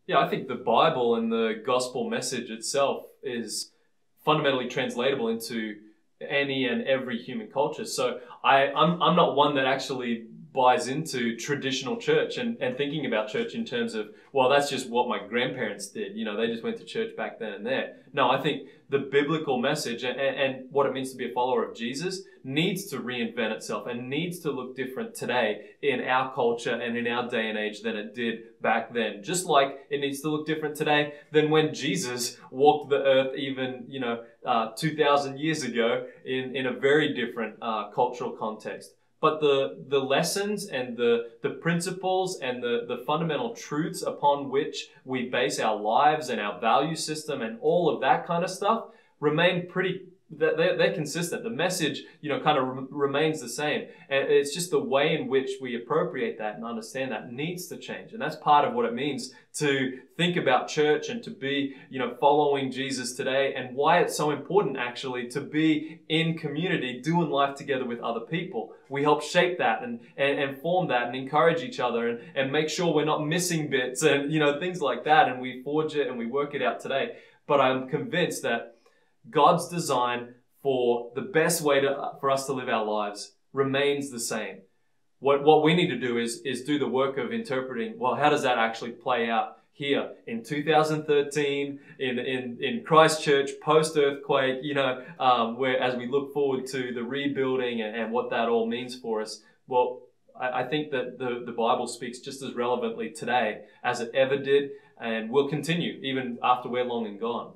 Yeah, I think the Bible and the gospel message itself is fundamentally translatable into any and every human culture. So I'm not one that actually buys into traditional church and thinking about church in terms of, well, that's just what my grandparents did. You know, they just went to church back then and there. No, I think the biblical message and what it means to be a follower of Jesus needs to reinvent itself and needs to look different today in our culture and in our day and age than it did back then. Just like it needs to look different today than when Jesus walked the earth even, 2,000 years ago in a very different cultural context. But the lessons and the principles and the fundamental truths upon which we base our lives and our value system and all of that kind of stuff remain they're consistent. The message, kind of remains the same. And it's just the way in which we appropriate that and understand that needs to change. And that's part of what it means to think about church and to be, following Jesus today, and why it's so important actually to be in community, doing life together with other people. We help shape that and form that and encourage each other and make sure we're not missing bits and, things like that. And we forge it and we work it out today. But I'm convinced that God's design for the best way for us to live our lives remains the same. What we need to do is do the work of interpreting, well, how does that actually play out here in 2013 in Christchurch, post-earthquake, where as we look forward to the rebuilding and what that all means for us. Well, I think that the Bible speaks just as relevantly today as it ever did and will continue even after we're long and gone,